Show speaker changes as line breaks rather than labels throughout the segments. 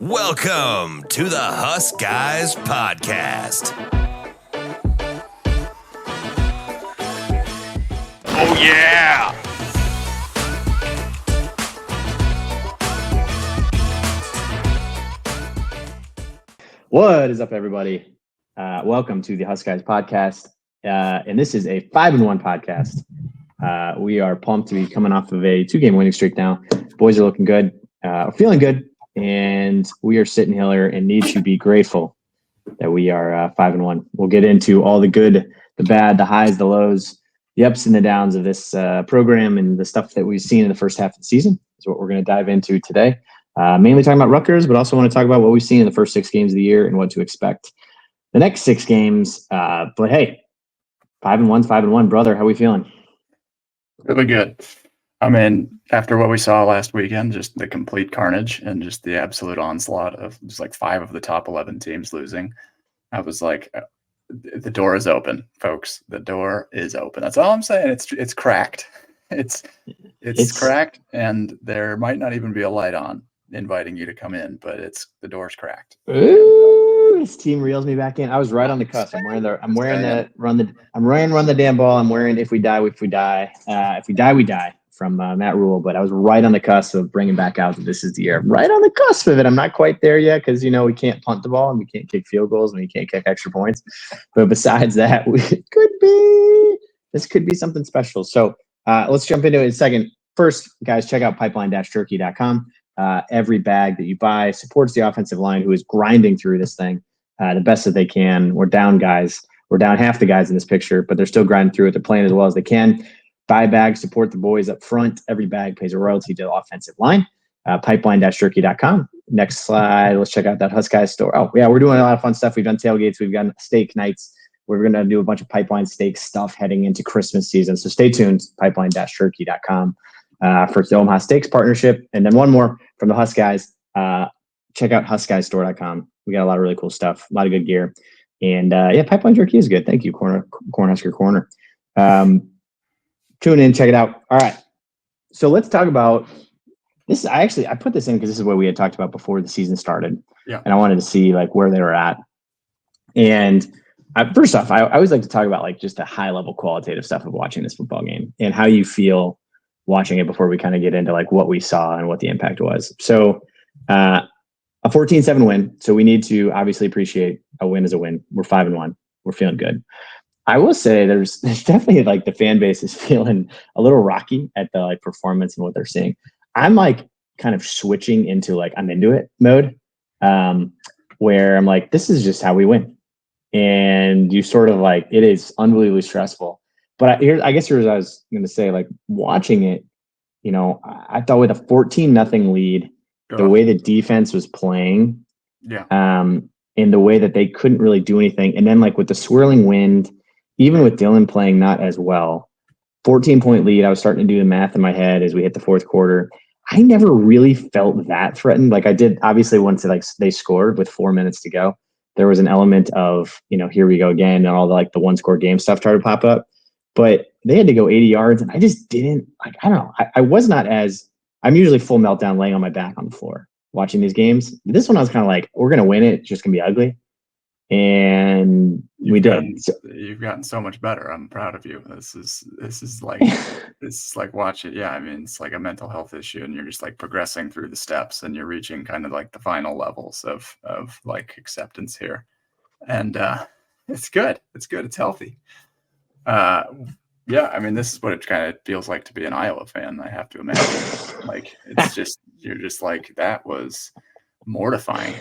Welcome to the Huskers podcast. Oh yeah!
What is up, everybody? Welcome to the Huskers podcast, and this is a 5-1 podcast. We are pumped to be coming off of a 2-game winning streak now. Boys are looking good, feeling good, and we are sitting here and need to be grateful that we are 5-1. We'll get into all the good, the bad, the highs, the lows, the ups and the downs of this program and the stuff that we've seen in the first half of the season is what we're going to dive into today. Mainly talking about Rutgers, but also want to talk about what we've seen in the first 6 games of the year and what to expect the next 6 games. But hey, 5-1, brother. How are we feeling?
Really good. I mean, after what we saw last weekend, just the complete carnage and just the absolute onslaught of just like 5 of the top 11 teams losing, I was like, the door is open, folks. The door is open. That's all I'm saying. It's cracked. It's cracked, and there might not even be a light on inviting you to come in, but the door's cracked.
Ooh, this team reels me back in. I was right on the cusp. I'm wearing the run the damn ball. I'm wearing if we die, we die from Matt Rule. But I was right on the cusp of bringing back out that this is the year. Right on the cusp of it. I'm not quite there yet because we can't punt the ball and we can't kick field goals and we can't kick extra points. But besides that, this could be something special. So let's jump into it in a second. First, guys, check out pipeline-turkey.com. Every bag that you buy supports the offensive line who is grinding through this thing the best that they can. We're down guys. We're down half the guys in this picture, but they're still grinding through it. They're playing as well as they can. Buy bags, support the boys up front. Every bag pays a royalty to the offensive line. Pipeline-turkey.com. Next slide. Let's check out that Huskers store. Oh, yeah, we're doing a lot of fun stuff. We've done tailgates. We've done steak nights. We're going to do a bunch of Pipeline steak stuff heading into Christmas season. So stay tuned. Pipeline-turkey.com. For the Omaha Steaks partnership. And then one more from the Huskers. Check out huskersstore.com. We got a lot of really cool stuff, a lot of good gear. And Pipeline Jerky is good. Thank you, Cornhusker Corner. Tune in, check it out. All right. So let's talk about this. I put this in because this is what we had talked about before the season started.
Yeah.
And I wanted to see where they were at. And first off, I always like to talk about just the high level qualitative stuff of watching this football game and how you feel watching it before we kind of get into what we saw and what the impact was. So a 14-7 win. So we need to obviously appreciate a win as a win. We're 5-1. We're feeling good. I will say there's definitely the fan base is feeling a little rocky at the performance and what they're seeing. I'm kind of switching into I'm into it mode, where I'm this is just how we win. And you sort of it is unbelievably stressful. But I guess here's what I was going to say, watching it, I thought with a 14-0 lead, the way the defense was playing, and the way that they couldn't really do anything. And then with the swirling wind, even with Dylan playing not as well, 14-point lead, I was starting to do the math in my head as we hit the fourth quarter. I never really felt that threatened. I did, obviously, once they scored with 4 minutes to go, there was an element of, here we go again, and all the one-score game stuff started to pop up. But they had to go 80 yards, and I just didn't I don't know. I was not I'm usually full meltdown laying on my back on the floor watching these games. This one I was kind of we're going to win it. It's just going to be ugly. And we did.
You've gotten so much better. I'm proud of you. This is like watch it. Yeah. I mean, it's like a mental health issue, and you're just progressing through the steps, and you're reaching kind of the final levels of acceptance here. And it's good. It's good. It's healthy. I mean, this is what it kind of feels like to be an Iowa fan. I have to imagine. It's just you're just that was mortifying.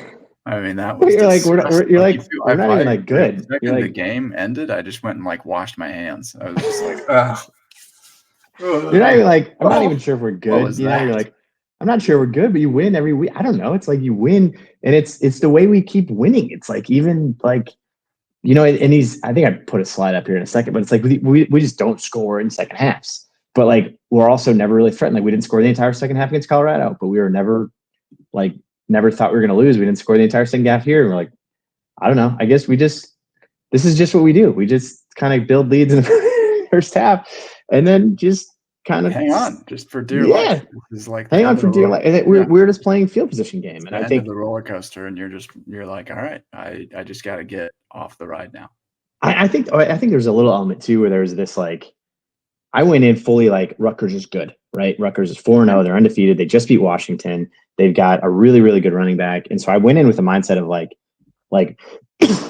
I mean, that was.
You're we're not even good.
The second the game ended, I just went and washed my hands. I was just ugh.
You're not even I'm not even sure if we're good. You're I'm not sure we're good, but you win every week. I don't know. It's you win, and it's the way we keep winning. It's even and I think I put a slide up here in a second, but it's we just don't score in second halves. But we're also never really threatened. We didn't score the entire second half against Colorado, but we were never never thought we were going to lose. We didn't score the entire second half here. And we're I don't know. I guess this is just what we do. We just kind of build leads in the first half and then just kind of
hang on just for dear
Yeah.
life. This is like
hang on for dear life. And we're just playing field position game.
It's
And
the
I
end
think
of the roller coaster, and you're like, all right, I just got to get off the ride now.
I think there's a little element too where there's this like I went in fully like Rutgers is good, right? Rutgers is 4-0. They're undefeated. They just beat Washington. They've got a really, really good running back. And so I went in with a mindset of like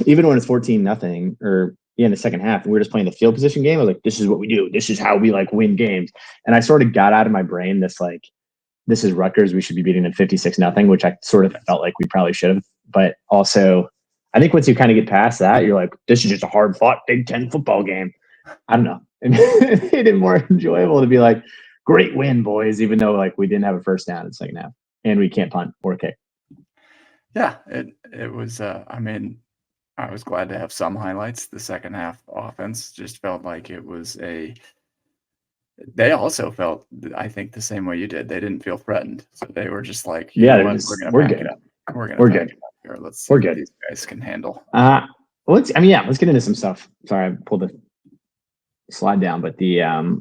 even when it's 14-0 or in the second half, and we're just playing the field position game. I was like, this is what we do. This is how we like win games. And I sort of got out of my brain this like, this is Rutgers. We should be beating them 56-0, which I sort of felt like we probably should have. But also, I think once you kind of get past that, you're like, this is just a hard fought Big Ten football game. I don't know. It made it more enjoyable to be like, great win, boys, even though like we didn't have a first down in the second half and we can't punt or kick.
Yeah, it was. I mean, I was glad to have some highlights. The second half offense just felt like it was a. They also felt, I think, the same way you did. They didn't feel threatened, so they were just like,
Yeah,
we're going to pack it up. We're going to pack it up here. Let's see what these guys can handle.
Let's get into some stuff. Sorry, I pulled the slide down, but the I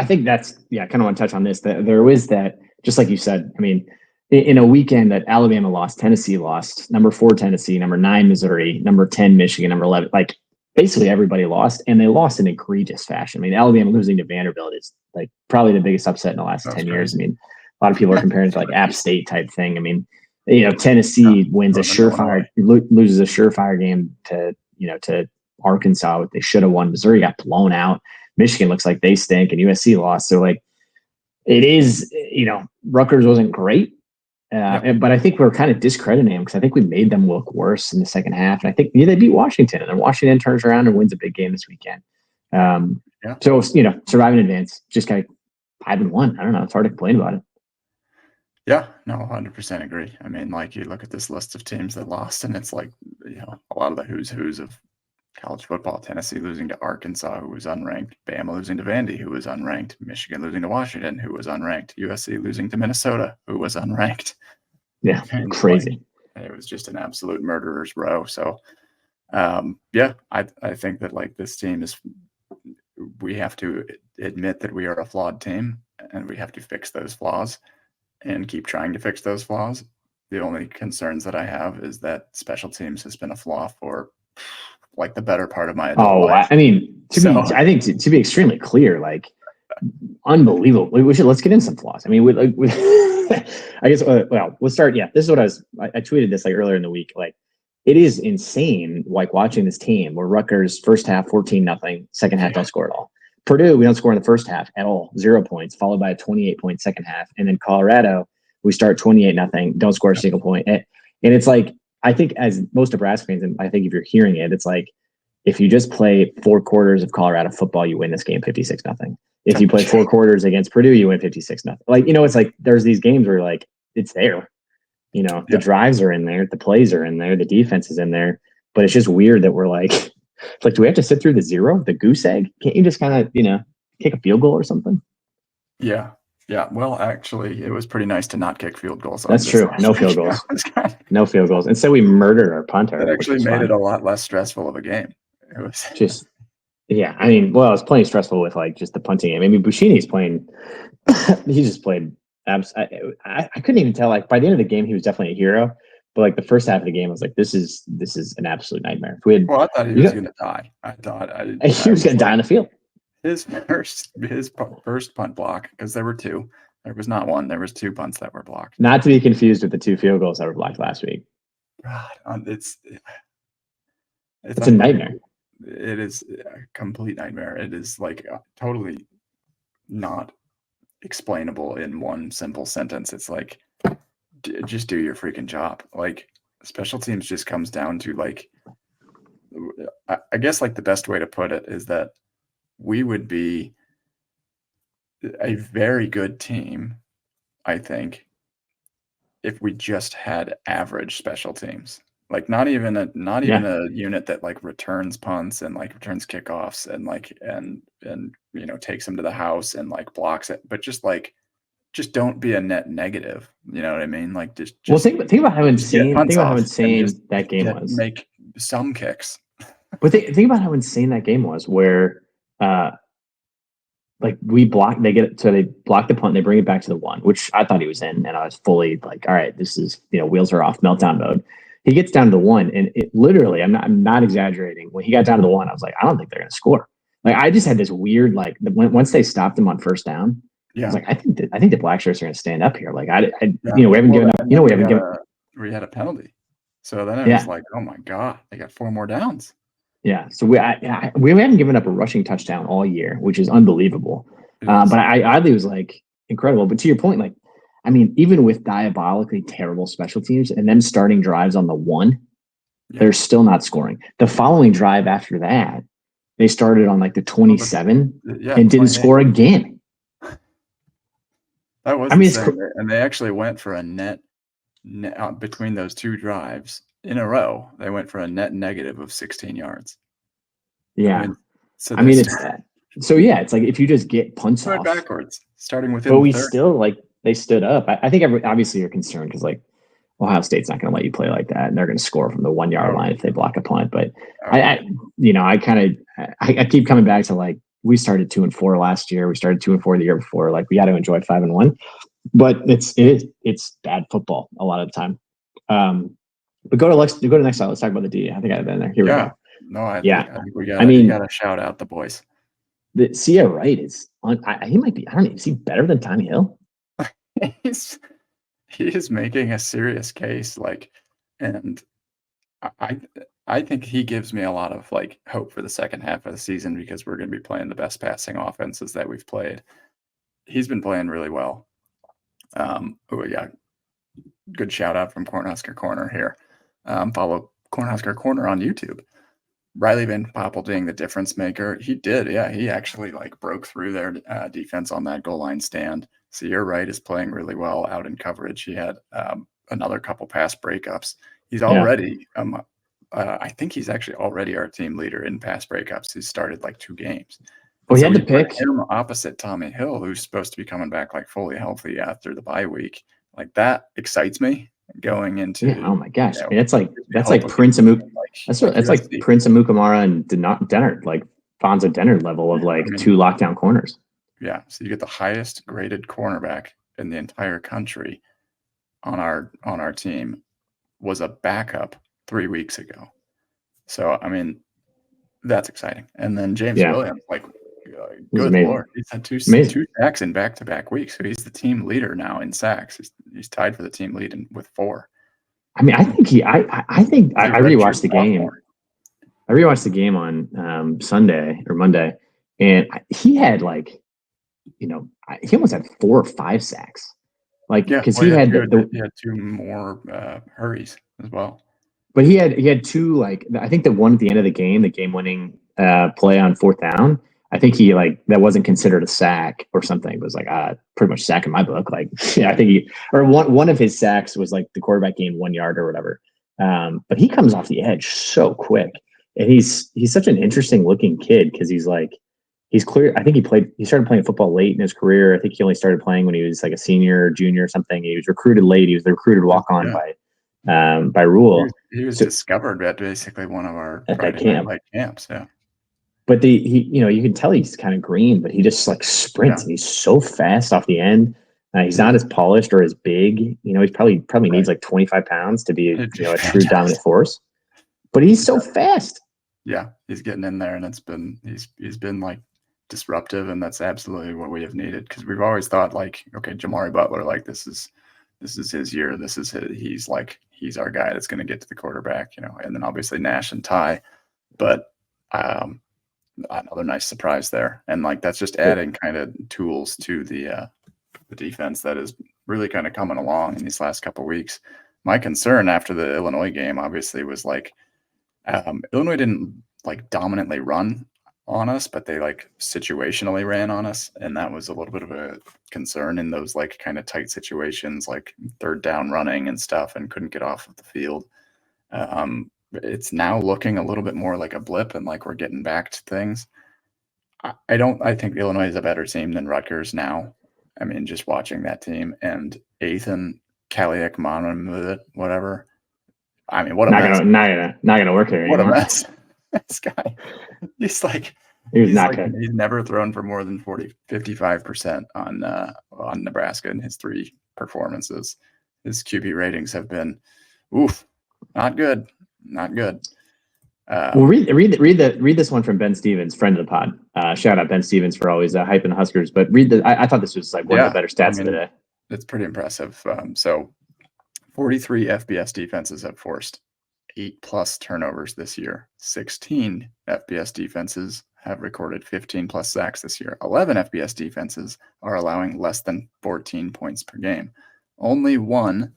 think that's kind of want to touch on this. That there was that, just like you said. I mean, in a weekend that Alabama lost, Tennessee lost, number 4 Tennessee, number 9 Missouri, number 10 Michigan, number 11, like basically everybody lost, and they lost in egregious fashion. I mean, Alabama losing to Vanderbilt is like probably the biggest upset in the last 10 years. I mean, a lot of people are comparing it to like App State type thing. I mean, Tennessee wins a surefire, loses a surefire game to Arkansas. They should have won. Missouri got blown out. Michigan looks like they stink, and USC lost. So like, it is, Rutgers wasn't great. But I think we're kind of discrediting them because I think we made them look worse in the second half. And I think they beat Washington, and then Washington turns around and wins a big game this weekend. So, survive in advance, just kind of 5-1. I don't know. It's hard to complain about it.
Yeah, no, 100% agree. I mean, like you look at this list of teams that lost, and it's like, a lot of the who's of college football. Tennessee losing to Arkansas, who was unranked. Bama losing to Vandy, who was unranked. Michigan losing to Washington, who was unranked. USC losing to Minnesota, who was unranked.
Yeah, crazy.
It was just an absolute murderer's row. So, I think that like this team we have to admit that we are a flawed team, and we have to fix those flaws and keep trying to fix those flaws. The only concerns that I have is that special teams has been a flaw for like the better part of my adult life.
I mean, I think to be extremely clear, like unbelievable. Let's get in some flaws. I mean, I guess. Let's start. Yeah, this is what I tweeted this like earlier in the week. Like, it is insane. Like watching this team where Rutgers first half 14-0, second half don't score at all. Purdue, we don't score in the first half at all, 0 points, followed by a 28-point second half, and then Colorado, we start 28-0, don't score a single point. And it's like, I think as most Nebraska fans, and I think if you're hearing it, it's like, if you just play 4 quarters of Colorado football, you win this game 56-0. If you play 4 quarters against Purdue, you win 56-0. Like, it's like there's these games where like it's there. The drives are in there, the plays are in there, the defense is in there, but it's just weird that we're like, do we have to sit through the goose egg? Can't you just kind of, kick a field goal or something?
Yeah. Yeah. Well, actually, it was pretty nice to not kick field goals.
That's true. No field goals. No field goals. Instead, we murdered our punter.
It actually made it a lot less stressful of a game. It was
just, yeah. I mean, well, it's plenty stressful with like just the punting game. I mean, Bushini's playing. He just played. I couldn't even tell. Like by the end of the game, he was definitely a hero. But like the first half of the game, I was like, "This is an absolute nightmare."
I thought he was going to die. I thought
he was going to die on the field.
His first punt block, because there were 2. There was not 1. There was 2 punts that were blocked.
Not to be confused with the 2 field goals that were blocked last week.
God, it's
a nightmare.
It is a complete nightmare. It is like totally not explainable in one simple sentence. It's like, just do your freaking job. Like, special teams just comes down to like, I guess like the best way to put it is that we would be a very good team, I think, if we just had average special teams. Like not even a unit that like returns punts and like returns kickoffs and like and takes them to the house and like blocks it, but just don't be a net negative. You know what I mean? Like just
think about how insane that game was.
Make some kicks.
But think about how insane that game was, where like we block, they block the punt, they bring it back to the 1, which I thought he was in, and I was fully like, all right, this is, wheels are off, meltdown mode. He gets down to the 1, and it literally, I'm not exaggerating. When he got down to the 1, I was like, I don't think they're going to score. Like, I just had this weird, like, once they stopped him on first down, I was like, I think the Blackshirts are going to stand up here. Like, we haven't given up. We haven't given.
We had a penalty, so then it was like, oh my god, they got 4 more downs.
Yeah, so we haven't given up a rushing touchdown all year, which is unbelievable. But I was like incredible. But to your point, like, I mean, even with diabolically terrible special teams and them starting drives on the 1, they're still not scoring. The following drive after that, they started on like the 27 and didn't score again.
That was insane. And they actually went for a net between those 2 drives in a row. They went for a net negative of 16 yards.
Yeah. I mean, it's that. So yeah, it's like if you just get punts off
backwards, starting within.
But we 30. Still like they stood up. I think obviously you're concerned because like Ohio State's not going to let you play like that, and they're going to score from the 1 yard line if they block a punt. But I keep coming back to like we started 2-4 last year. We started 2-4 the year before. Like we got to enjoy 5-1, but it's bad football a lot of the time. But go to the next slide. Let's talk about the D. I think I've been there. Here we go.
No, I think we got. You got to shout out the boys.
The Cia Wright is on. He might be. I don't know. Is he better than Tommy Hill?
He is making a serious case. Like, and I think he gives me a lot of like hope for the second half of the season because we're going to be playing the best passing offenses that we've played. He's been playing really well. Good shout out from Cornhusker Corner here. Follow Cornhusker Corner on YouTube. Riley Van Poppel being the difference maker. He did. Yeah, he actually like broke through their defense on that goal line stand. So you're right, is playing really well out in coverage. He had another couple pass breakups. He's already, I think he's actually already our team leader in pass breakups. He started like 2 games.
Well, he had to pick
him opposite Tommy Hill, who's supposed to be coming back like fully healthy after the bye week. Like that excites me going into.
Oh my gosh! I mean, that's like Prince Amuk. That's like Prince Amukamara and Dennard, like Fonzo Dennard level of like 2 lockdown corners.
Yeah, so you get the highest graded cornerback in the entire country on our team was a backup 3 weeks ago. So I mean, that's exciting. And then James Williams, like, good Lord, he's had 2 sacks in back-to-back weeks. So he's the team leader now in sacks. He's tied for the team lead with 4.
I mean, I think I rewatched the game. I rewatched the game on Sunday or Monday, and he had like, he almost had 4 or 5 sacks. Like, because he had
2 more hurries as well.
But he had 2, like, I think the one at the end of the game-winning play on 4th down. I think he like that wasn't considered a sack or something. It was like pretty much sack in my book. Like, I think one of his sacks was like the quarterback gained 1 yard or whatever. But he comes off the edge so quick, and he's such an interesting looking kid because he's clear. I think he started playing football late in his career. I think he only started playing when he was like a senior or junior or something. He was recruited late. He was the recruited walk on by Rule.
He was discovered at basically one of our camps. Yeah.
But you can tell he's kind of green, but he just like sprints and he's so fast off the end. He's not as polished or as big. He's probably needs like 25 pounds to be a true dominant force. But he's so fast.
Yeah, he's getting in there, and he's been like disruptive, and that's absolutely what we have needed because we've always thought like, okay, Jamari Butler, like this is his year. He's our guy that's going to get to the quarterback, and then obviously Nash and Ty, but another nice surprise there, and like that's just adding kind of tools to the defense that is really kind of coming along in these last couple of weeks. My concern after the Illinois game obviously was like Illinois didn't like dominantly run on us, but they like situationally ran on us, and that was a little bit of a concern in those like kind of tight situations, like 3rd down running and stuff, and couldn't get off of the field. It's now looking a little bit more like a blip, and like we're getting back to things. I think Illinois is a better team than Rutgers now. I mean, just watching that team and Ethan Kaliak, whatever. I mean, what a mess.
Not gonna work here.
What a mess. This guy, he's like
He was not good.
He's never thrown for more than 55% on Nebraska in his 3 performances. His QB ratings have been, not good.
Well, read this one from Ben Stevens, friend of the pod. Shout out Ben Stevens for always hyping the Huskers. But I thought this was like one of the better stats of the day.
It's pretty impressive. So 43 FBS defenses have forced 8+ turnovers this year. 16 FBS defenses have recorded 15+ sacks this year. 11 FBS defenses are allowing less than 14 points per game. Only one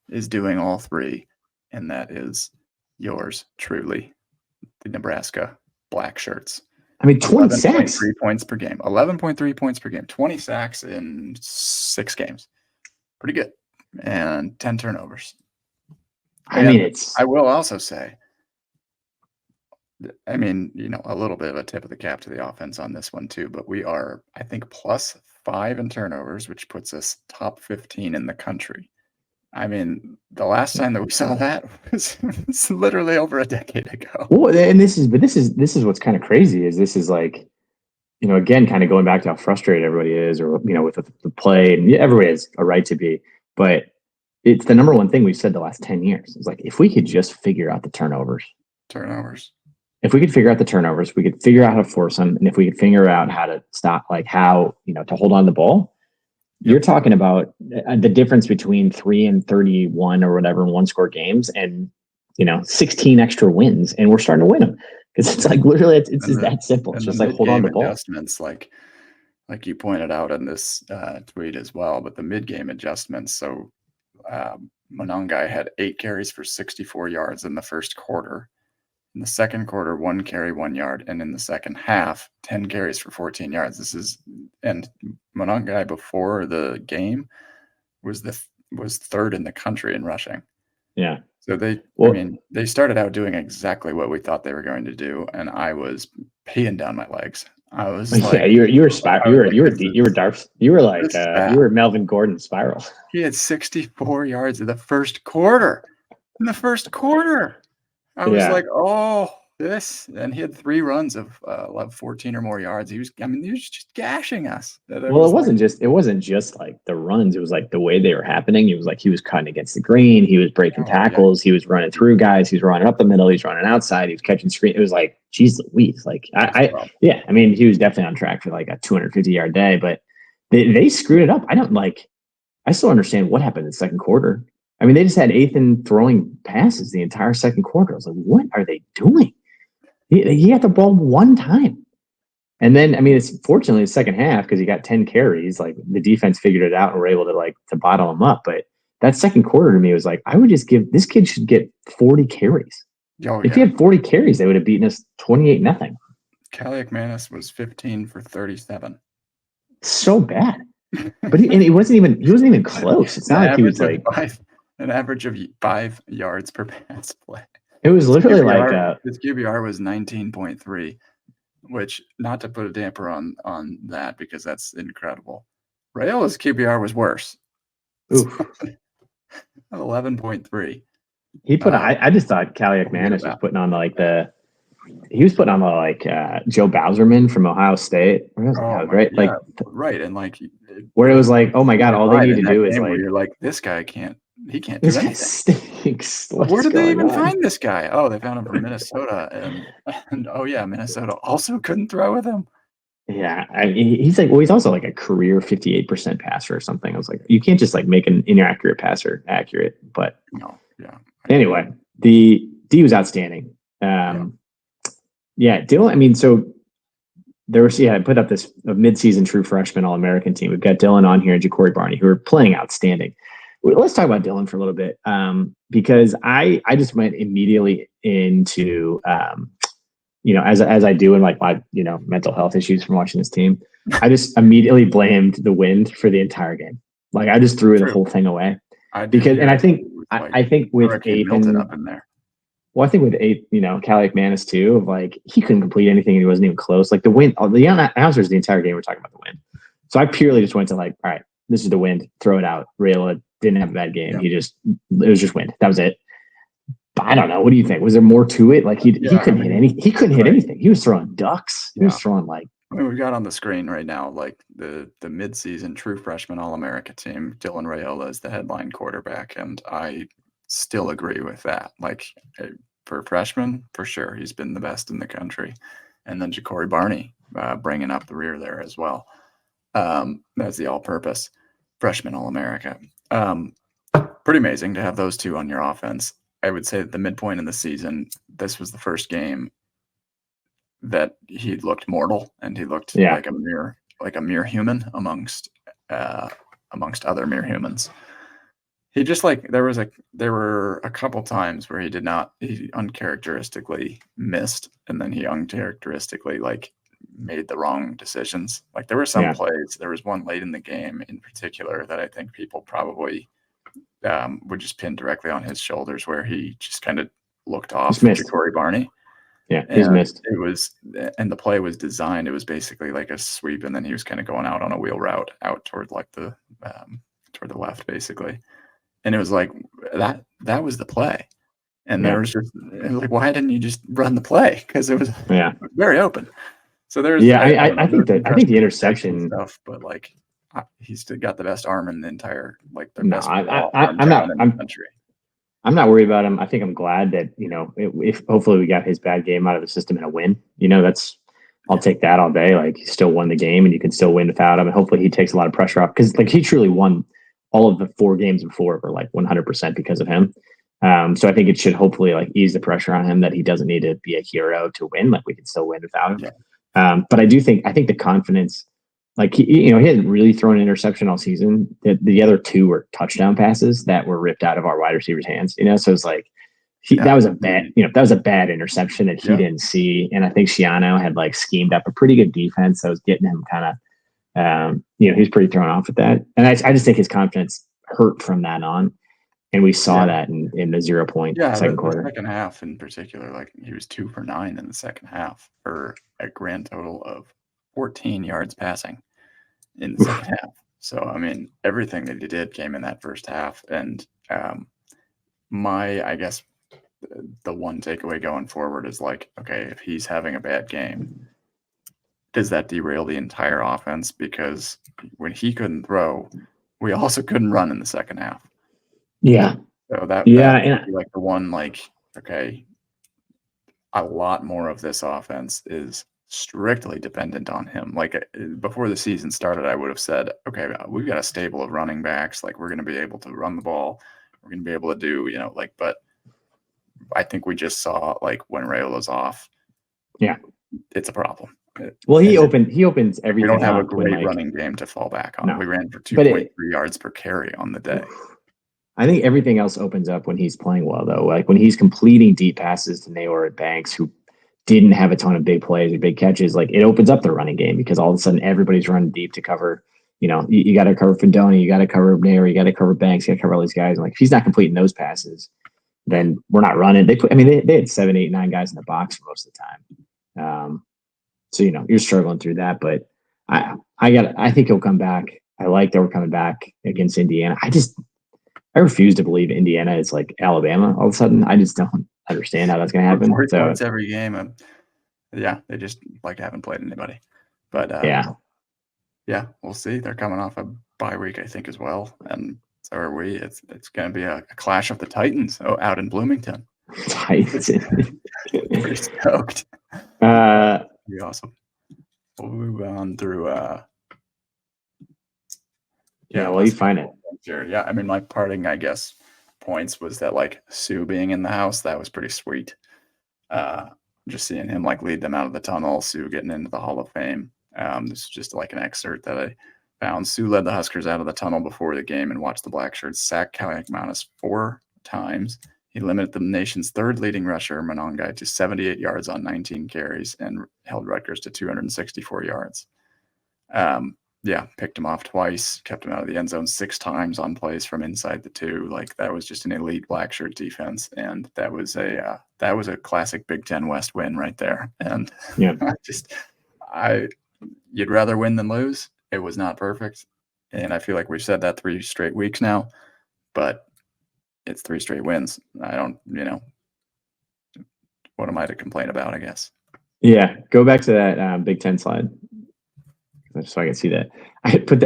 is doing all 3, and that is yours truly, the Nebraska Blackshirts.
I mean, 20 sacks.
3 points per game. 11.3 points per game. 20 sacks in 6 games. Pretty good. And 10 turnovers.
I mean,
I will also say, a little bit of a tip of the cap to the offense on this one too, but we are, I think, +5 in turnovers, which puts us top 15 in the country. I mean, the last time that we saw that was literally over a decade ago.
Well, and this is what's kind of crazy is this is like, again, kind of going back to how frustrated everybody is, or with the play, and everybody has a right to be, but it's the number one thing we've said the last 10 years. It's like, if we could just figure out the turnovers. If we could figure out the turnovers, we could figure out how to force them, and if we could figure out how to stop, like how to hold on to the ball. You're talking about the difference between 3 and 31 or whatever in 1-score games, and 16 extra wins, and we're starting to win them because it's like literally it's just that simple. It's just like hold on to the ball.
Adjustments, like you pointed out in this tweet as well, but the mid-game adjustments. So Monongai had 8 carries for 64 yards in the first quarter. In the second quarter, 1 carry, 1 yard, and in the second half, 10 carries for 14 yards. And Monongai before the game was third in the country in rushing.
Yeah.
So they started out doing exactly what we thought they were going to do, and I was peeing down my legs. I was like,
you were Melvin Gordon spiral.
He had 64 yards in the first quarter. I was like, and he had 3 runs of 14 or more yards. He was just gashing us.
It wasn't just like the runs. It was like the way they were happening. It was like he was cutting against the green. He was breaking tackles. He was running through guys. He was running up the middle. He was running outside. He was catching screen. It was like, geez Louise. Like he was definitely on track for like a 250-yard day, but they screwed it up. I still understand what happened in the second quarter. I mean, they just had Ethan throwing passes the entire second quarter. I was like, what are they doing? He got the ball 1 time. And then, it's fortunately the second half because he got 10 carries. Like the defense figured it out and were able to bottle him up. But that second quarter to me was like, I would just this kid should get 40 carries. If he had 40 carries, they would have beaten us 28-0.
Kaliakmanis was 15 for 37.
So bad. But he wasn't even close. It's not like he was like
an average of 5 yards per pass play.
It was literally
his QBR was 19.3, which, not to put a damper on that because that's incredible. Rayola's QBR was worse. 11.3.
He put I just thought Kaliakmanis was putting on Joe Bowserman from Ohio State. Right?
Right. And
where it was like, oh my God, all they need to do is
you're like, this guy he can't do
this
anything.
Guy stinks.
Where did they even find this guy? Oh, they found him from Minnesota, and Minnesota also couldn't throw with him.
Yeah, he's like, well, he's also like a career 58% passer or something. I was like, you can't just like make an inaccurate passer accurate. But
no, yeah.
Anyway, the D was outstanding. Dylan. So there was I put up this midseason true freshman All-American team. We've got Dylan on here and Ja'Cory Barney, who are playing outstanding. Let's talk about Dylan for a little bit, because I just went immediately into as I do in like my mental health issues from watching this team. I just immediately blamed the wind for the entire game. Like I just threw the whole thing away I think with Aiden
up in there.
Well, I think with Kaliakmanis too, of like he couldn't complete anything and he wasn't even close. Like the wind, the announcers the entire game were talking about the wind. So I purely just went to like, all right, this is the wind, throw it out. Rayola didn't have a bad game. It was just wind. That was it. I don't know. What do you think? Was there more to it? Like he couldn't hit any. He couldn't hit
right.
anything. He was throwing ducks. He was throwing like.
I mean, we've got on the screen right now, like the midseason true freshman All-America team. Dylan Raiola is the headline quarterback, and I still agree with that. Like for a freshman, for sure, he's been the best in the country. And then Ja'Cory Barney bringing up the rear there as well. That's the all-purpose freshman All-America. Pretty amazing to have those two on your offense. I would say at the midpoint in the season, this was the first game that he looked mortal and he looked like a mere human amongst other mere humans. He just there were a couple times where he uncharacteristically missed, and then he uncharacteristically made the wrong decisions. Like there were some plays. There was one late in the game in particular that I think people probably would just pin directly on his shoulders, where he just kind of looked off Ja'Cory Barney.
Yeah, he's missed.
And the play was designed. It was basically like a sweep, and then he was kind of going out on a wheel route out toward the toward the left, basically. And it was like that was the play. And there was just why didn't you just run the play? Because it was very open. So there's
I think the interception
stuff, but he's still got the best arm in the entire
best arm in the country. I'm not worried about him. I think I'm glad that, if hopefully we got his bad game out of the system in a win, I'll take that all day. Like he still won the game and you can still win without him. And hopefully he takes a lot of pressure off because he truly won all of the 4 games before were 100% because of him. So I think it should hopefully ease the pressure on him that he doesn't need to be a hero to win. We can still win without him. But I think the confidence, he hadn't really thrown an interception all season. The other 2 were touchdown passes that were ripped out of our wide receivers' hands. So it's that was a bad interception that he didn't see. And I think Schiano had schemed up a pretty good defense that was getting him kind of, he was pretty thrown off with that. And I just think his confidence hurt from that on. And we saw that in the 0 point second quarter.
The second half in particular, he was 2 for 9 in the second half for a grand total of 14 yards passing in the second half. So, I mean, everything that he did came in that first half. And I guess the one takeaway going forward is okay, if he's having a bad game, does that derail the entire offense? Because when he couldn't throw, we also couldn't run in the second half.
Yeah.
So that would be the one, okay, a lot more of this offense is strictly dependent on him. Before the season started, I would have said, okay, we've got a stable of running backs. We're going to be able to run the ball. We're going to be able to do, but I think we just saw when Raiola's off.
Yeah.
It's a problem.
Well, he opens everything.
We don't have a great running game to fall back on. No. We ran for 2.3 yards per carry on the day.
I think everything else opens up when he's playing well, though. When he's completing deep passes to Naylor and Banks, who didn't have a ton of big plays or big catches, it opens up the running game because all of a sudden everybody's running deep to cover. You got to cover Findoni, you got to cover Naylor, you got to cover Banks, you got to cover all these guys. And if he's not completing those passes, then we're not running. They had 7, 8, 9 guys in the box for most of the time. So you're struggling through that, but I think he'll come back. I like that we're coming back against Indiana. I refuse to believe Indiana is Alabama all of a sudden. I just don't understand how that's going to happen.
40 points every game. And they just haven't played anybody. But yeah, we'll see. They're coming off a bye week, I think, as well. And so are we. It's going to be a clash of the Titans out in Bloomington.
Titans.
Pretty stoked. Be awesome. We'll move on through.
You find it.
Sure. Yeah, I mean, my parting, I guess, points was that Sue being in the house, that was pretty sweet. Just seeing him lead them out of the tunnel, Sue getting into the Hall of Fame. This is just an excerpt that I found. Sue led the Huskers out of the tunnel before the game and watched the Blackshirts sack Kaliakmanis 4 times. He limited the nation's 3rd leading rusher, Monongai, to 78 yards on 19 carries and held Rutgers to 264 yards. Picked him off twice, kept him out of the end zone 6 times on plays from inside the 2. That was just an elite Blackshirt defense, and that was a classic Big Ten West win right there. And you'd rather win than lose. It was not perfect, and I feel like we've said that 3 straight weeks now, but it's 3 straight wins. I don't, what am I to complain about, I guess?
Yeah, go back to that Big Ten slide so I can see that. I put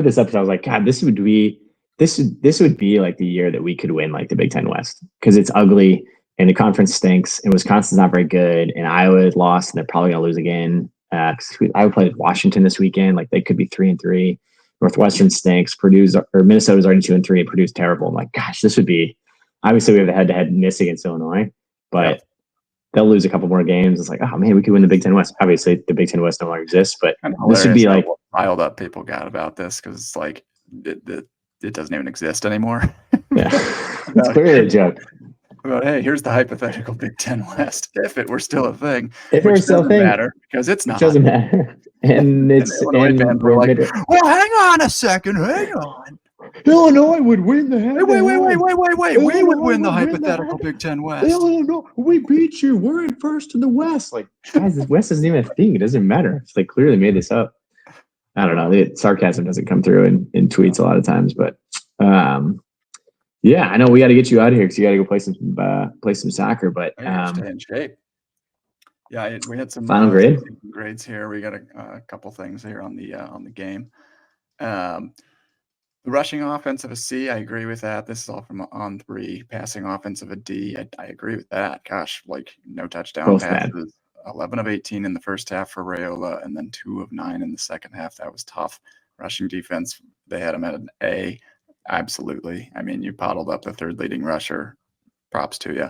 this up, so I was like, God, this would be like the year that we could win like the Big Ten West, because it's ugly and the conference stinks and Wisconsin's not very good and Iowa is lost and they're probably gonna lose again. Iowa played Washington this weekend, like they could be 3-3. Northwestern stinks. Minnesota's already 2-3, and Purdue's terrible. I'm like, gosh, this would be. Obviously, we have the head-to-head miss against Illinois, but they'll lose a couple more games. It's like, oh man, we could win the Big Ten West. Obviously, the Big Ten West no longer exists, but this would be like
riled up people got about this, because it's like it doesn't even exist anymore.
Yeah, it's clearly a joke.
But hey, here's the hypothetical Big Ten West, if it were still a thing.
If it were still a thing,
matter, because it's not.
It doesn't matter. And it's
and we're like, well, hang on a second, hang on.
Illinois would win the head.
Wait. We would win the hypothetical Big Ten West.
Illinois, we beat you. We're in first in the West. Like, guys, the West isn't even a thing. It doesn't matter. It's like clearly made this up. I don't know. The sarcasm doesn't come through in tweets a lot of times, but yeah, I know we got to get you out of here because you got to go play some soccer. But
stay in shape. Yeah, we had some
final
grades here. We got a couple things here on the game. The rushing offensive a C, I agree with that. This is all from on 3. Passing offensive a D, I agree with that. Gosh, like no touchdown
both
passes.
bad.
11 of 18 in the first half for Raiola, and then 2 of 9 in the second half. That was tough. Rushing defense, they had him at an A. Absolutely. I mean, you bottled up the third leading rusher. Props to you.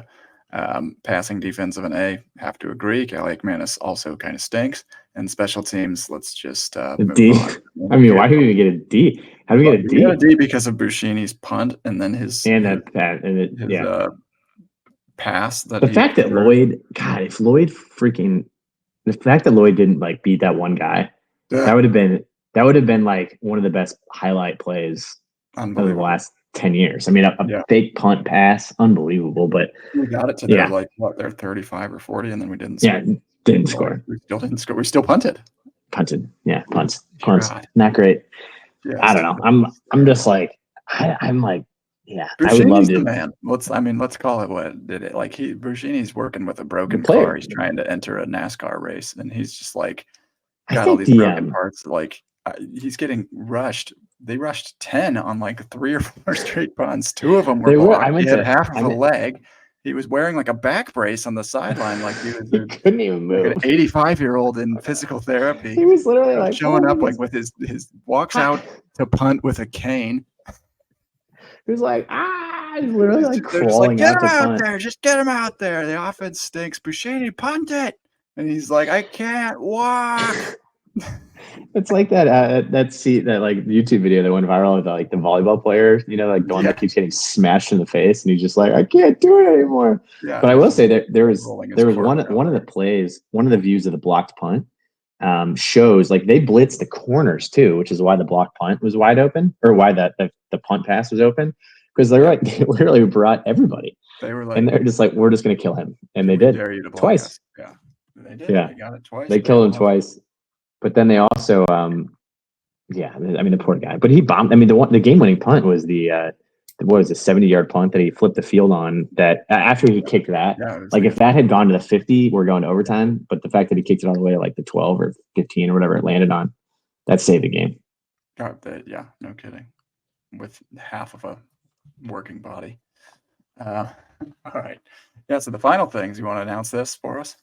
Passing defense of an A, have to agree. Cali McManus also kind of stinks. And special teams, let's just
D. I mean, why do we get a D? How do we get a D?
We got a D because of Buschini's punt and then his pass.
The fact that Lloyd, God, if Lloyd the fact that Lloyd didn't like beat that one guy, that would have been like one of the best highlight plays of the last 10 years. I mean, a fake punt pass, unbelievable. But
we got it to their their 35 or 40, and then we didn't.
Didn't score.
We still didn't score. We still punted.
Punts. Not great. Yes. I don't know. I'm just like I'm like, yeah.
Buschini's
I would love to.
Man. Let's call it what did it. Like Buschini's working with a broken car. He's trying to enter a NASCAR race, and he's just like got all these broken parts. Like he's getting rushed. They rushed 10 on like 3 or 4 straight punts. 2 of them were blocked. He had half of a leg. He was wearing like a back brace on the sideline, like he
couldn't even move.
Like an 85-year-old in physical therapy.
He was literally like
showing up like with his walks out to punt with a cane.
He was like, he's literally like crawling out to punt.
Just get him out there. The offense stinks. Buschini, punt it. And he's like, I can't walk.
It's like that like YouTube video that went viral with like the volleyball player, like the one that keeps getting smashed in the face, and he's just like, I can't do it anymore. Yeah, but I will say that there was one of the plays, one of the views of the blocked punt shows like they blitzed the corners too, which is why the blocked punt was wide open, or why the punt pass was open, because they literally brought everybody. They were like, and they're just like, we're just gonna kill him, and they did twice.
Yeah, they did.
Yeah,
they got it twice.
They killed him twice. But then they also, the poor guy. But he bombed. I mean, the game-winning punt was the 70-yard punt that he flipped the field on. That after he kicked that, if that had gone to the 50, we're going to overtime. But the fact that he kicked it all the way to like the 12 or 15 or whatever it landed on, that saved the game.
Yeah, no kidding. With half of a working body. All right. Yeah. So the final things, you want to announce this for us?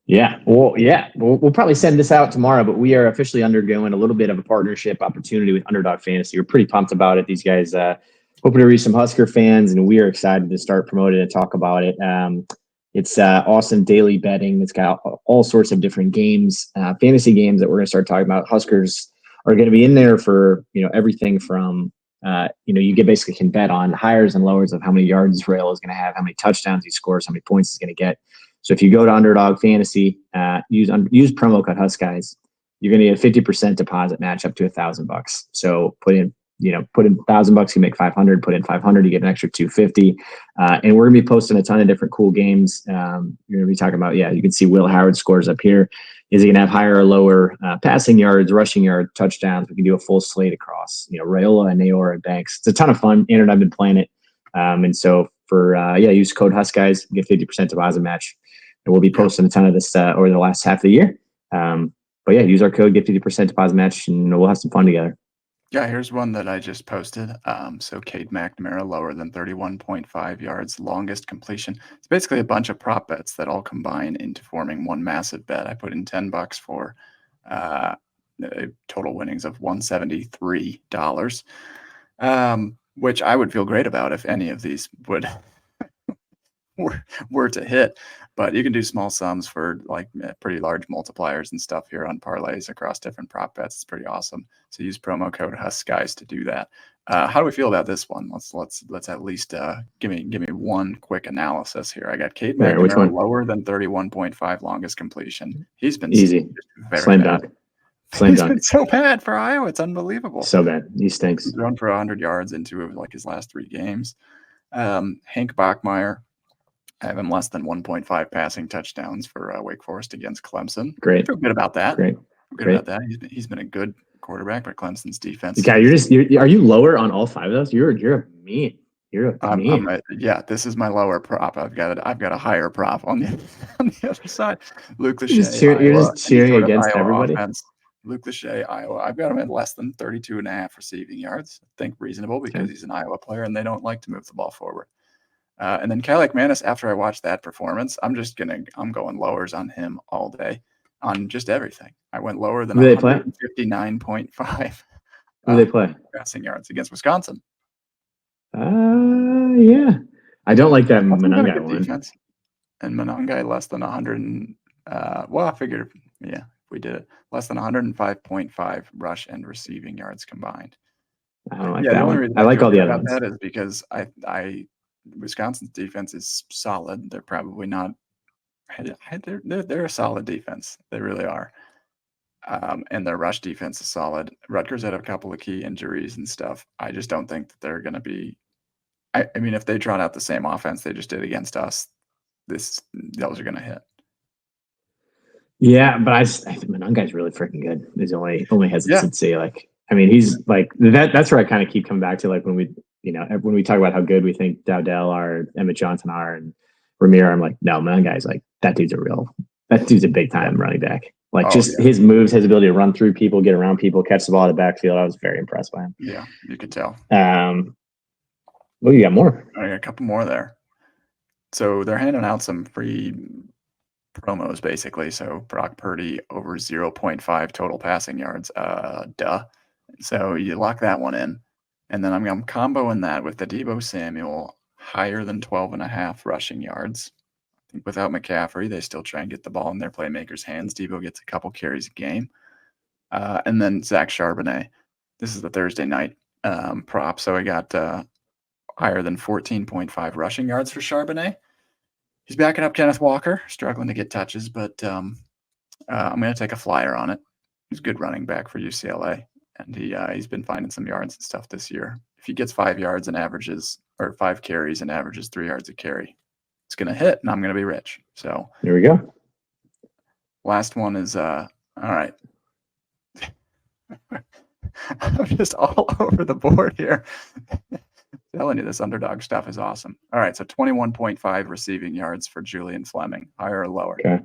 Yeah. Well, yeah. We'll probably send this out tomorrow, but we are officially undergoing a little bit of a partnership opportunity with Underdog Fantasy. We're pretty pumped about it. These guys hoping to reach some Husker fans, and we are excited to start promoting and talk about it. It's awesome daily betting. It's got all sorts of different games, fantasy games that we're going to start talking about. Huskers are going to be in there for everything from you basically can bet on higher and lowers of how many yards Rail is going to have, how many touchdowns he scores, how many points he's going to get. So if you go to Underdog Fantasy, use promo code HuskGuys, you're going to get a 50% deposit match up to $1,000. So put in $1,000, you make 500. Put in 500, you get an extra 250. And we're going to be posting a ton of different cool games. You're going to be talking about, you can see Will Howard scores up here. Is he going to have higher or lower passing yards, rushing yards, touchdowns? We can do a full slate across, Raiola and Nayor and Banks. It's a ton of fun. Aaron and I've been playing it. And so use code HuskGuys, get 50% deposit match. And we'll be posting a ton of this over the last half of the year. But yeah, use our code, get 50% deposit match, and we'll have some fun together.
Yeah, here's one that I just posted. So Cade McNamara lower than 31.5 yards, longest completion. It's basically a bunch of prop bets that all combine into forming one massive bet. I put in $10 for total winnings of $173, which I would feel great about if any of these would were to hit. But you can do small sums for like pretty large multipliers and stuff here on parlays across different prop bets. It's pretty awesome. So use promo code HuskGuys to do that. How do we feel about this one? Let's at least give me one quick analysis here. I got Cade McNamara lower than 31.5 longest completion. He's been
easy,
very
slam
bad.
dunk. Slam
He's
dunk.
been so bad for Iowa. It's unbelievable.
So bad. He stinks.
He's thrown for 100 yards in 2 of like his last 3 games. Hank Bachmeier, I have him less than 1.5 passing touchdowns for Wake Forest against Clemson.
Great.
I feel good about that.
Great.
About that. He's been a good quarterback, but Clemson's defense.
Yeah, are you lower on all 5 of those? You're a mean. You're a mean.
Yeah, this is my lower prop. I've got a higher prop on the other side. Luke Lachey.
You're just cheering against everybody.
Offense. Luke Lachey, Iowa. I've got him at less than 32.5 receiving yards. I think reasonable because he's an Iowa player and they don't like to move the ball forward. And then Kyle McManus, after I watched that performance, I'm going lowers on him all day on just everything. I went lower than 159.5.
Who do they play?
Passing yards against Wisconsin.
Yeah. I don't like that Monangai one.
Defense. And Monangai less than 100. Well, I figured, if we did it, less than 105.5 rush and receiving yards combined.
I don't like that one. I like all the other ones.
That is because Wisconsin's defense is solid. They're probably not. They're a solid defense. They really are. And their rush defense is solid. Rutgers had a couple of key injuries and stuff. I just don't think that they're going to be. I mean, if they trot out the same offense they just did against us, those are going to hit.
Yeah, but I think Monangai's really freaking good. There's only hesitancy. Like, I mean, he's like that. That's where I kind of keep coming back to, like when we talk about how good we think Dowdell are, Emmett Johnson are, and Ramir. I'm like, no, Monangai's like that dude's a big time running back. Like his moves, his ability to run through people, get around people, catch the ball in the backfield. I was very impressed by him.
Yeah, you could tell.
Well, you got more.
I got a couple more there. So they're handing out some free promos, basically. So Brock Purdy over 0.5 total passing yards. Duh. So you lock that one in. And then I'm comboing that with the Deebo Samuel higher than 12.5 rushing yards. I think without McCaffrey, they still try and get the ball in their playmakers' hands. Deebo gets a couple carries a game. And then Zach Charbonnet. This is the Thursday night prop. So I got higher than 14.5 rushing yards for Charbonnet. He's backing up Kenneth Walker, struggling to get touches, but I'm going to take a flyer on it. He's a good running back for UCLA, and he's been finding some yards and stuff this year. If he gets 5 yards and averages, or 5 carries and averages 3 yards a carry, it's going to hit, and I'm going to be rich. So
there we go.
Last one is all right. I'm just all over the board here. Telling you, this underdog stuff is awesome. All right, so 21.5 receiving yards for Julian Fleming. Higher or lower?
Okay.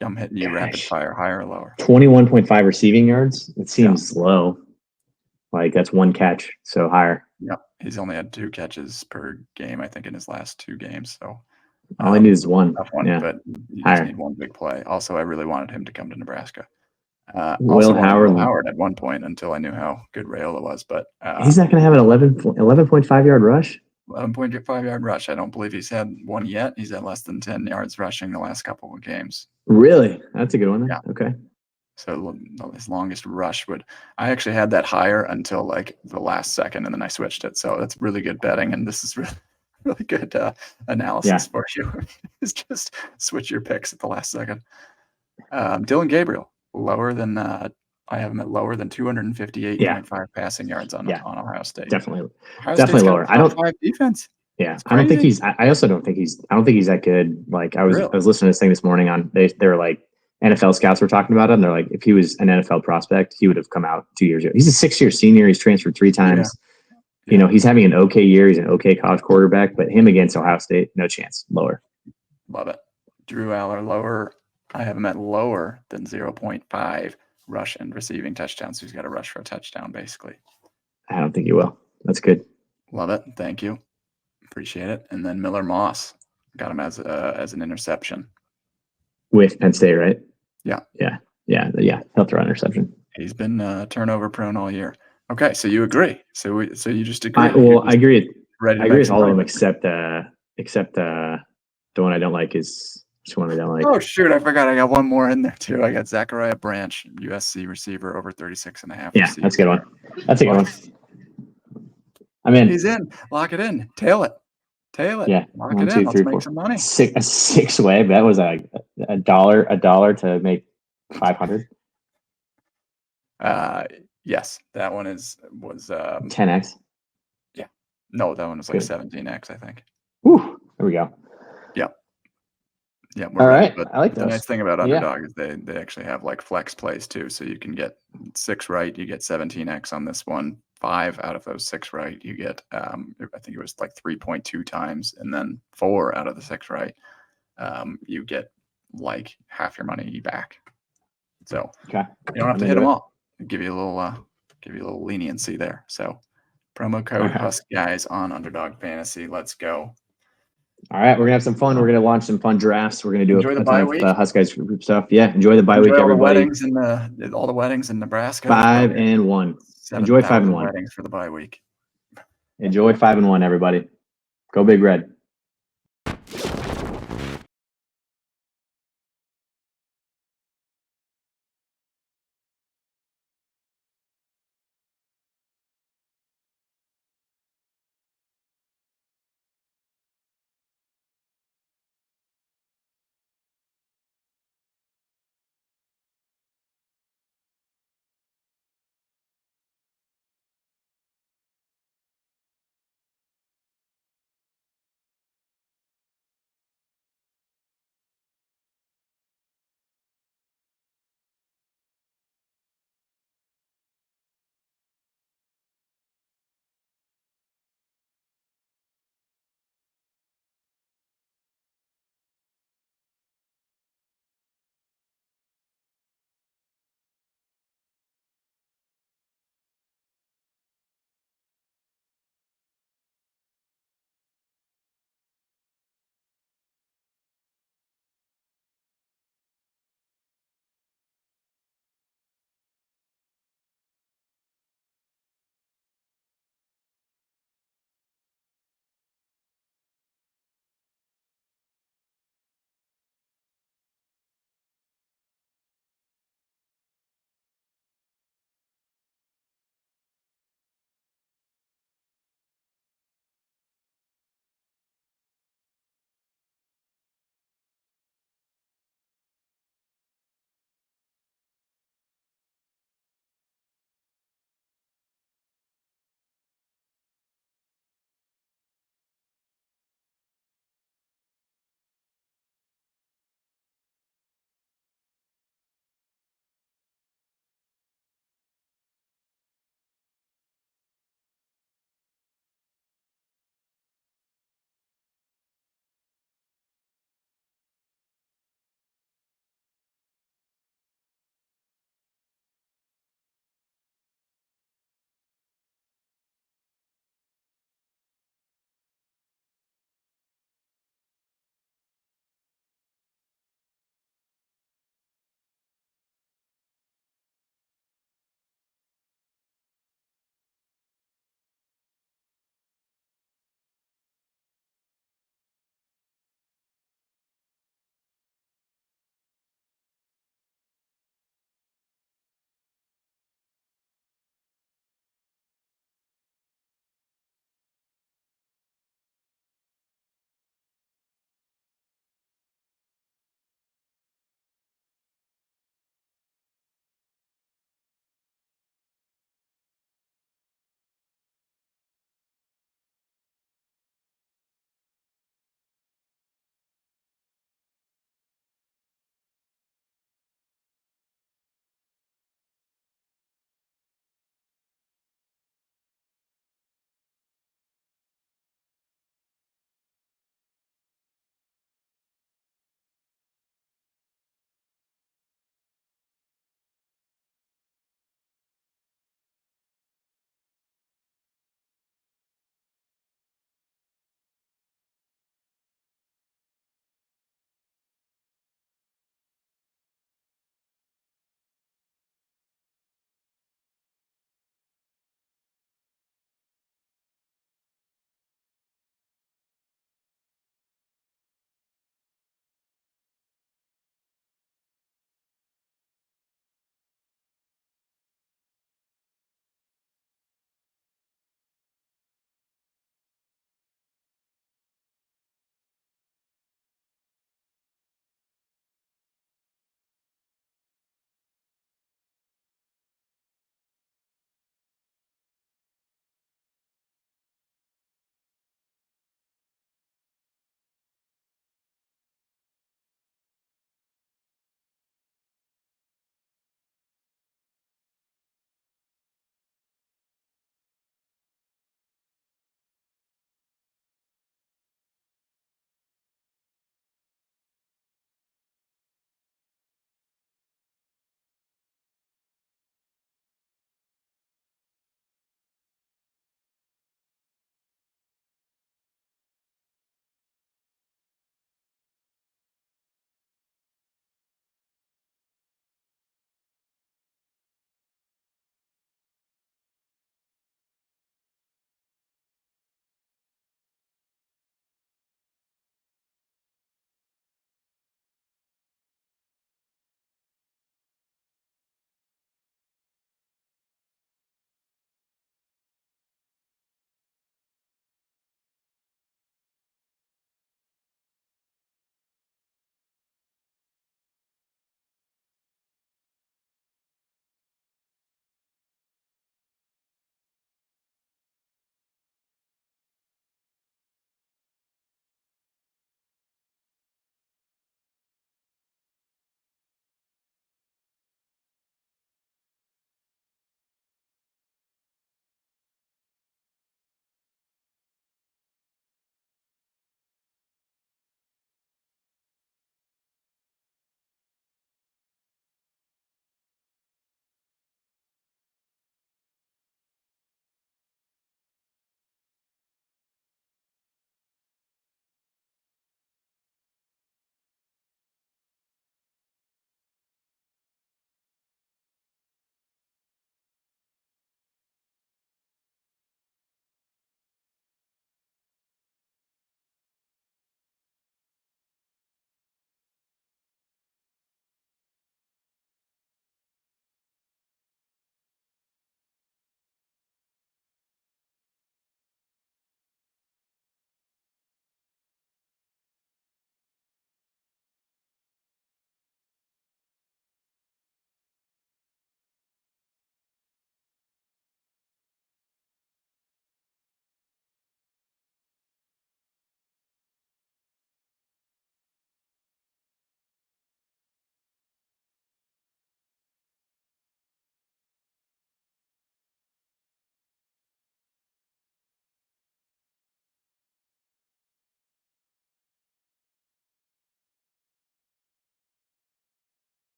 I'm hitting you rapid fire. Higher or lower?
21.5 receiving yards? It seems low. Like, that's 1 catch, so higher.
Yep. He's only had 2 catches per game, I think, in his last 2 games. So
all I need is 1.
Yeah. But you just need 1 big play. Also, I really wanted him to come to Nebraska.
Will
Howard at one point until I knew how good Rayola was, but
he's not going to have an 11.5 yard rush.
11.5 yard rush. I don't believe he's had one yet. He's at less than 10 yards rushing the last couple of games.
Really? That's a good one. Then.
Yeah.
Okay.
So his longest rush I actually had that higher until like the last second, and then I switched it. So that's really good betting, and this is really good analysis for you. Is just switch your picks at the last second. Dylan Gabriel. Lower than I have him at lower than 258.5 passing yards on Ohio State.
Definitely
lower. I don't 5 defense.
Yeah, I don't think he's. I also don't think he's. I don't think he's that good. Like I was listening to this thing this morning on. They were like NFL scouts were talking about him. They're like, if he was an NFL prospect, he would have come out 2 years ago. He's a 6-year senior. He's transferred 3 times. Yeah. You know, he's having an okay year. He's an okay college quarterback, but him against Ohio State, no chance. Lower.
Love it. Drew Aller lower. I have him at lower than 0.5 rush and receiving touchdowns. So he's got to rush for a touchdown, basically.
I don't think you will. That's good.
Love it. Thank you. Appreciate it. And then Miller Moss got him as an interception
with Penn State, right?
Yeah.
He'll throw an interception.
He's been turnover prone all year. Okay, so you agree. So you just agree.
I agree.
Ready to
I agree with all of them
break.
except the one I don't like is which one I don't like.
Oh shoot, I forgot. I got one more in there too. I got Zachariah Branch, USC receiver, over 36.5.
Yeah, that's a good one. That's a good one. I'm in.
He's in. Lock it in. Tail it.
Yeah.
Lock
1,
it
2,
in.
3,
Let's
4.
make some money.
A six-way. That was a dollar to make 500.
Yes, that one was
10x.
Yeah. No, that one was like
Good.
17x, I think.
Whew, there we go.
Yeah.
All right.
But
I like
the
those.
nice thing about Underdog is they actually have like flex plays too. So you can get 6 right, you get 17x on this one. 5 out of those 6 right, you get I think it was like 3.2 times, and then 4 out of the 6 right, you get like half your money back. So
Okay.
you don't have to hit them all. Give you a little leniency there. So promo code Husk Guys on Underdog Fantasy. Let's go.
All right, we're gonna have some fun. We're gonna launch some fun drafts. We're gonna do
Enjoy
a
the
ton
bye
of
week.
Husk Guys group stuff. Yeah, enjoy the bye week,
all
everybody.
all the weddings in Nebraska.
5-1. Enjoy 5-1.
Weddings for the bye week.
Enjoy 5-1, everybody. Go Big Red.